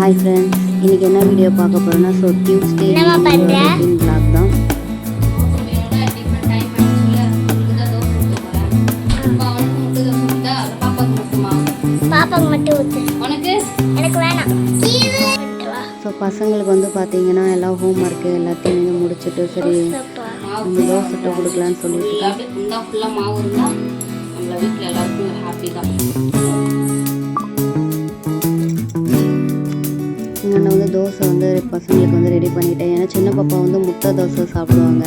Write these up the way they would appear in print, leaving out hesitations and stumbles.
Hi friends, இன்றைக்கி என்ன video பார்க்க போகிறோன்னா டியூஸ்டே vlog தான். பசங்களுக்கு வந்து பார்த்தீங்கன்னா எல்லா ஹோம் ஒர்க்கு எல்லாத்தையும் முடிச்சுட்டு சரி நம்ம தோசை சுட்டு கொடுக்கலான்னு சொல்லிட்டு ஃபுல்லாக மாவு இருந்தால் நம்மள வீட்டில் எல்லாருக்கும் ஹாப்பி தான். நான் வந்து தோசை வந்து பசங்களுக்கு வந்து ரெடி பண்ணிட்டேன். ஏன்னா சின்ன பாப்பா வந்து முட்டை தோசை சாப்பிடுவாங்க.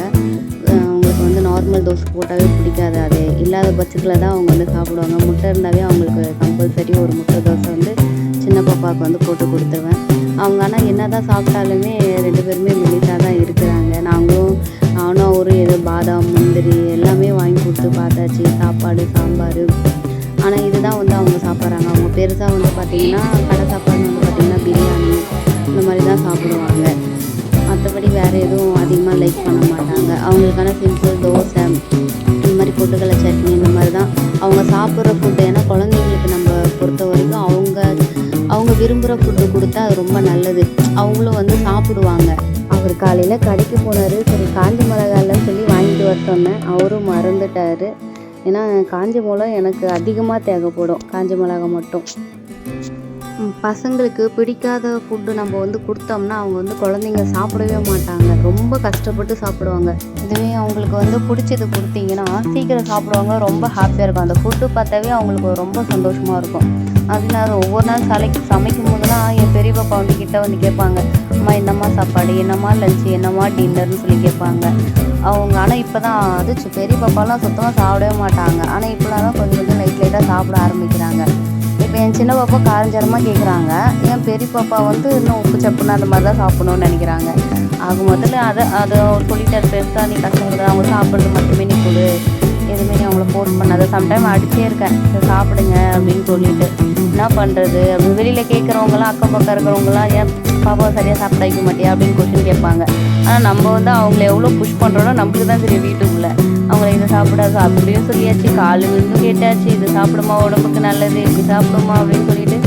அவங்களுக்கு வந்து நார்மல் தோசை போட்டாவே பிடிக்காது. அது இல்லாத பட்சத்தில் தான் அவங்க வந்து சாப்பிடுவாங்க. முட்டை இருந்தாவே அவங்களுக்கு கம்பல்சரி ஒரு முட்டை தோசை வந்து சின்ன பாப்பாவுக்கு வந்து போட்டு கொடுத்துருவேன். அவங்க ஆனால் என்ன தான் சாப்பிட்டாலுமே 2 பேருமே மெலிசாக தான் இருக்கிறாங்க. நானும் அவரும் ஏதோ பாதாம் முந்திரி எல்லாமே வாங்கி கொடுத்து பார்த்தாச்சு, சாப்பாடு சாம்பார். ஆனால் இதுதான் வந்து அவங்க சாப்பிட்றாங்க. அவங்க பெருசாக வந்து பார்த்திங்கன்னா கடை சாப்பாடு வந்து பார்த்திங்கன்னா பிரியாணி இந்த மாதிரி தான் சாப்பிடுவாங்க. மற்றபடி வேறு எதுவும் அதிகமாக லைக் பண்ண மாட்டாங்க. அவங்களுக்கான சிம்பிள் தோசை இந்த மாதிரி பொட்டுக்கடலை சட்னி இந்த மாதிரி தான் அவங்க சாப்பிட்ற ஃபுட்டு. ஏன்னா குழந்தைங்களுக்கு நம்ம பொறுத்த வரைக்கும் அவங்க விரும்புகிற ஃபுட்டு கொடுத்தா அது ரொம்ப நல்லது. அவங்களும் வந்து சாப்பிடுவாங்க. அவர் காலையில் கடைக்கு போனார். சரி காஞ்ச மிளகாய்லன்னு சொல்லி வாங்கிட்டு வர சொன்னேன். அவரும் மறந்துட்டார். ஏன்னா காஞ்ச மிளகா எனக்கு அதிகமாக தேவைப்படும், காஞ்ச மிளகா மட்டும். பசங்களுக்கு பிடிக்காத ஃபுட்டு நம்ம வந்து கொடுத்தோம்னா அவங்க வந்து குழந்தைங்க சாப்பிடவே மாட்டாங்க. ரொம்ப கஷ்டப்பட்டு சாப்பிடுவாங்க. இதுவே அவங்களுக்கு வந்து பிடிச்சது கொடுத்தீங்கன்னா சீக்கிரம் சாப்பிடுவாங்க, ரொம்ப ஹாப்பியாக இருக்கும். அந்த ஃபுட்டு பார்த்தாவே அவங்களுக்கு ரொம்ப சந்தோஷமாக இருக்கும். அதனால ஒவ்வொரு நாள் சமைக்கும் போதுலாம் என் பெரிய பாப்பா வந்து கிட்ட வந்து கேட்பாங்க, அம்மா என்னம்மா சாப்பாடு, என்னம்மா லஞ்சு, என்னம்மா டின்னர்னு சொல்லி கேட்பாங்க அவங்க. ஆனால் இப்போ தான் அது பெரிய பாப்பாலாம் சுத்தமாக சாப்பிடவே மாட்டாங்க. ஆனால் இப்போலாம் தான் கொஞ்சம் லைட்டாக சாப்பிட ஆரம்பிக்கிறாங்க. இப்போ என் சின்ன பாப்பா காரஞ்சரமாக கேட்குறாங்க. என் பெரிய பாப்பா வந்து இன்னும் உப்பு சப்புன்னு அந்த மாதிரி தான் சாப்பிடணும்னு நினைக்கிறாங்க. ஆக முதல்ல அதை சொல்லிட்டாரு, பெருசாக நீ கஷ்டப்படுறது, அவங்க சாப்பிட்றது மட்டுமே நீ கொடு, எதுவுமே நீ அவங்கள ஃபோர்ஸ் பண்ணாத. சம்டைம் அடிச்சே இருக்கேன், சாப்பிடுங்க அப்படின்னு சொல்லிட்டு. என்ன பண்ணுறது அப்படி வெளியில் கேட்குறவங்களாம் அக்கம் பக்கம் இருக்கிறவங்களாம் ஏன் பாப்பாவை சரியாக சாப்பிட வைக்க மாட்டியா அப்படின்னு கொஸ்டின் கேட்பாங்க. ஆனால் நம்ம வந்து அவங்கள எவ்வளோ புஷ் பண்ணுறோன்னா நம்மளுக்கு தான் தெரியும். வீட்டுக்குள்ளே அவங்கள இதை சாப்பிடாது அப்படியும் சொல்லியாச்சு, காலு விருந்தும் கேட்டாச்சு, இது சாப்பிடுமா உடம்புக்கு நல்லது, இப்படி சாப்பிடுமா அப்படின்னு சொல்லிட்டு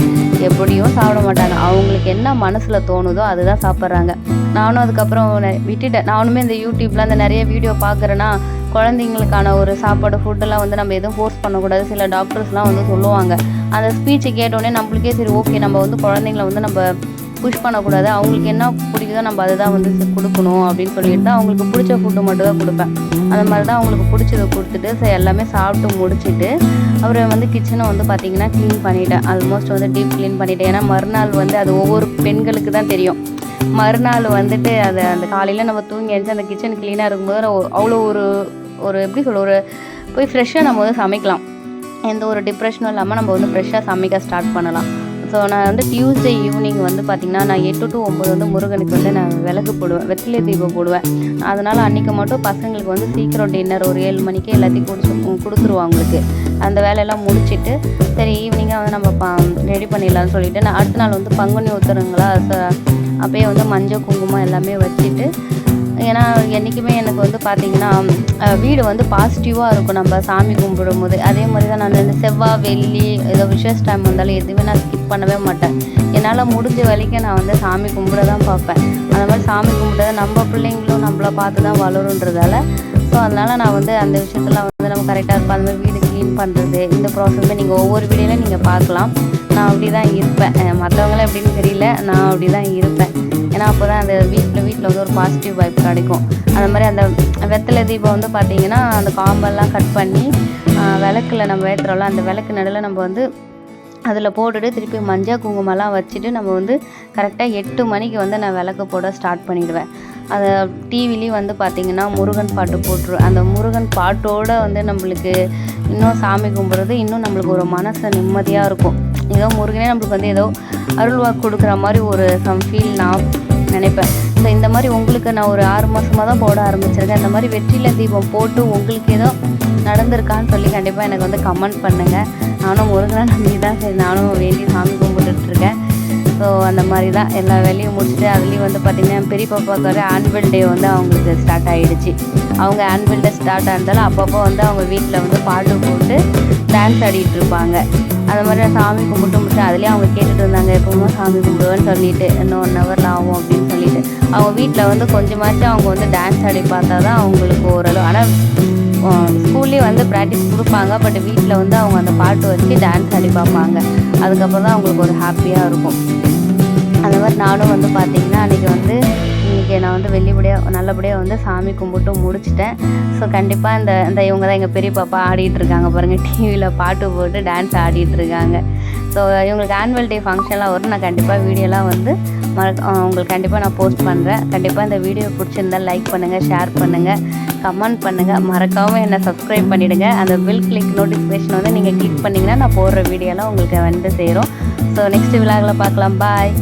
எப்படியும் சாப்பிட மாட்டாங்க. அவங்களுக்கு என்ன மனசில் தோணுதோ அதுதான் சாப்பிட்றாங்க. நானும் அதுக்கப்புறம் விட்டுட்டேன். நானுமே இந்த யூடியூப்பில் அந்த நிறைய வீடியோ பார்க்குறேன்னா குழந்தைங்களுக்கான ஒரு சாப்பாடு ஃபுட்டெல்லாம் வந்து நம்ம எதுவும் ஃபோர்ஸ் பண்ணக்கூடாது. சில டாக்டர்ஸ்லாம் வந்து சொல்லுவாங்க. அந்த ஸ்பீச்சை கேட்டோடனே நம்மளுக்கே சரி ஓகே, நம்ம வந்து குழந்தைங்கள வந்து நம்ம புஷ் பண்ணக்கூடாது, அவங்களுக்கு என்ன பிடிக்குதோ நம்ம அதை தான் வந்து கொடுக்கணும் அப்படின்னு சொல்லிட்டு தான் அவங்களுக்கு பிடிச்ச ஃபுட்டு மட்டும் தான் கொடுப்பேன். அந்த மாதிரி தான் அவங்களுக்கு பிடிச்சதை கொடுத்துட்டு சரி எல்லாமே சாப்பிட்டு முடிச்சுட்டு அவரை வந்து கிச்சனை வந்து பார்த்திங்கன்னா க்ளீன் பண்ணிவிட்டேன். ஆல்மோஸ்ட் வந்து டீப் க்ளீன் பண்ணிவிட்டேன். ஏன்னா மறுநாள் வந்து அது ஒவ்வொரு பெண்களுக்கு தான் தெரியும். மறுநாள் வந்துட்டு அந்த காலையில் நம்ம தூங்கி எழுந்து அந்த கிச்சன் க்ளீனாக இருக்கும்போது அவ்வளோ ஒரு எப்படி சொல்ல போய் ஃப்ரெஷ்ஷாக நம்ம வந்து சமைக்கலாம். எந்த ஒரு டிப்ரெஷனும் இல்லாமல் நம்ம வந்து ஃப்ரெஷ்ஷாக சமைக்க ஸ்டார்ட் பண்ணலாம். ஸோ நான் வந்து டியூஸ்டே ஈவினிங் வந்து பார்த்திங்கன்னா நான் 8 to 9 வந்து முருகனுக்கு வந்து நான் விளக்கு போடுவேன், வெற்றிலை தீபம் போடுவேன். அதனால் அன்றைக்கி மட்டும் பசங்களுக்கு வந்து சீக்கிரம் டின்னர் ஒரு 7 மணிக்கு எல்லாத்தையும் கொடுத்துருவோம். அவங்களுக்கு அந்த வேலையெல்லாம் முடிச்சுட்டு சரி ஈவினிங்காக வந்து நம்ம ரெடி பண்ணிடலாம்னு சொல்லிவிட்டு நான் அடுத்த நாள் வந்து பங்குனி உத்தரங்களா அப்போயே வந்து மஞ்சள் குங்குமம் எல்லாமே வச்சுட்டு. ஏன்னா என்றைக்குமே எனக்கு வந்து பார்த்திங்கன்னா வீடு வந்து பாசிட்டிவாக இருக்கும் நம்ம சாமி கும்பிடும் போது. அதே மாதிரி தான் நான் இந்த செவ்வாய் வெள்ளி ஏதோ விசேஷ டைம் வந்தாலும் எதுவுமே நான் ஸ்கிப் பண்ணவே மாட்டேன். என்னால் முடிஞ்ச வரைக்கும் நான் வந்து சாமி கும்பிட தான் பார்ப்பேன். அந்த மாதிரி சாமி கும்பிட நம்ம பிள்ளைங்களும் நம்மளை பார்த்து தான் வளருன்றதால ஸோ அதனால் நான் வந்து அந்த விஷயத்தெல்லாம் வந்து நம்ம கரெக்டாக இருப்பேன். அந்த மாதிரி வீடு க்ளீன் பண்ணுறது இந்த ப்ராசஸ்மே நீங்கள் ஒவ்வொரு வீடியோலையும் நீங்கள் பார்க்கலாம். நான் அப்படி தான் இருப்பேன். மற்றவங்களாம் எப்படின்னு தெரியல, நான் அப்படி தான் இருப்பேன். ஏன்னா அப்போ தான் அந்த வீட்டில் வந்து ஒரு பாசிட்டிவ் வைப் கிடைக்கும். அந்த மாதிரி அந்த வெத்தலை தீபம் வந்து பார்த்திங்கன்னா அந்த காம்பெல்லாம் கட் பண்ணி விளக்கில் நம்ம ஏற்றுறோம்ல, அந்த விளக்கு நடுவில் நம்ம வந்து அதில் போட்டுட்டு திருப்பி மஞ்சள் குங்குமம்லாம் வச்சுட்டு நம்ம வந்து கரெக்டாக 8 மணிக்கு வந்து நான் விளக்கு போட ஸ்டார்ட் பண்ணிவிடுவேன். அதை டிவிலையும் வந்து பார்த்திங்கன்னா முருகன் பாட்டு போட்டுருவேன். அந்த முருகன் பாட்டோடு வந்து நம்மளுக்கு இன்னும் சாமி கும்பிட்றது இன்னும் நம்மளுக்கு ஒரு மனசு நிம்மதியாக இருக்கும். ஏதோ முருகனே நம்மளுக்கு வந்து ஏதோ அருள்வாக்கு கொடுக்குற மாதிரி ஒரு ஃபீல் நான் நினைப்பேன். ஸோ இந்த மாதிரி உங்களுக்கு நான் ஒரு 6 மாதமாக தான் போட ஆரம்பிச்சிருக்கேன். இந்த மாதிரி வெற்றிலை தீபம் போட்டு உங்களுக்கு ஏதோ நடந்திருக்கான்னு சொல்லி கண்டிப்பாக எனக்கு வந்து கமெண்ட் பண்ணுங்கள். நானும் முருகனை நம்பி தான் சரி நானும் வேண்டி சாமி கும்பிட்டுட்ருக்கேன். ஸோ அந்த மாதிரி தான் எல்லா வேலையும் முடிச்சுட்டு அதுலேயும் வந்து பார்த்திங்கன்னா பெரிய பாப்பாவுக்கு வர ஆனுவல் டே வந்து அவங்களுக்கு ஸ்டார்ட் ஆகிடுச்சு. அவங்க ஆனுவல் டே ஸ்டார்ட் ஆனதால் அப்பப்போ வந்து அவங்க வீட்டில் வந்து பாட்டு போட்டு டான்ஸ் ஆடிட்டு இருப்பாங்க. அந்த மாதிரி நான் சாமி கும்பிட்டு முடிச்சேன். அதுலேயும் அவங்க கேட்டுட்டு இருந்தாங்க எப்போவுமே சாமி கும்பிடுவேன்னு சொல்லிட்டு, இன்னும் 1 ஹவரில் ஆகும் அப்படின்னு சொல்லிட்டு. அவங்க வீட்டில் வந்து கொஞ்சமாச்சும் அவங்க வந்து டான்ஸ் ஆடி பார்த்தா தான் அவங்களுக்கு ஓரளவு. ஆனால் ஸ்கூல்லேயே வந்து ப்ராக்டிஸ் கொடுப்பாங்க. பட் வீட்டில் வந்து அவங்க அந்த பாட்டு வச்சு டான்ஸ் ஆடி பார்ப்பாங்க. அதுக்கப்புறம் தான் அவங்களுக்கு ஒரு ஹாப்பியாக இருக்கும். அந்த மாதிரி நானும் வந்து பார்த்திங்கன்னா இன்றைக்கி நான் வந்து நல்லபடியாக வந்து சாமி கும்பிட்டு முடிச்சிட்டேன். ஸோ கண்டிப்பாக இந்த இவங்க தான் எங்கள் பெரிய பாப்பா ஆடிட்டுருக்காங்க பாருங்கள், டிவியில் பாட்டு போட்டு டான்ஸ் ஆடிட்டுருக்காங்க. ஸோ இவங்களுக்கு ஆனுவல் டே ஃபங்க்ஷன்லாம் வரும். நான் கண்டிப்பாக வீடியோலாம் வந்து உங்களுக்கு கண்டிப்பாக நான் போஸ்ட் பண்ணுறேன். கண்டிப்பாக இந்த வீடியோ பிடிச்சிருந்தால் லைக் பண்ணுங்கள், ஷேர் பண்ணுங்கள், கமெண்ட் பண்ணுங்கள், மறக்காமல் என்னை சப்ஸ்கிரைப் பண்ணிவிடுங்க. அந்த பெல் கிளிக் நோட்டிஃபிகேஷன் வந்து நீங்கள் கிளிக் பண்ணிங்கன்னா நான் போடுற வீடியோலாம் உங்களுக்கு வந்து சேரும். ஸோ நெக்ஸ்ட் விலாகில் பார்க்கலாம். பாய்.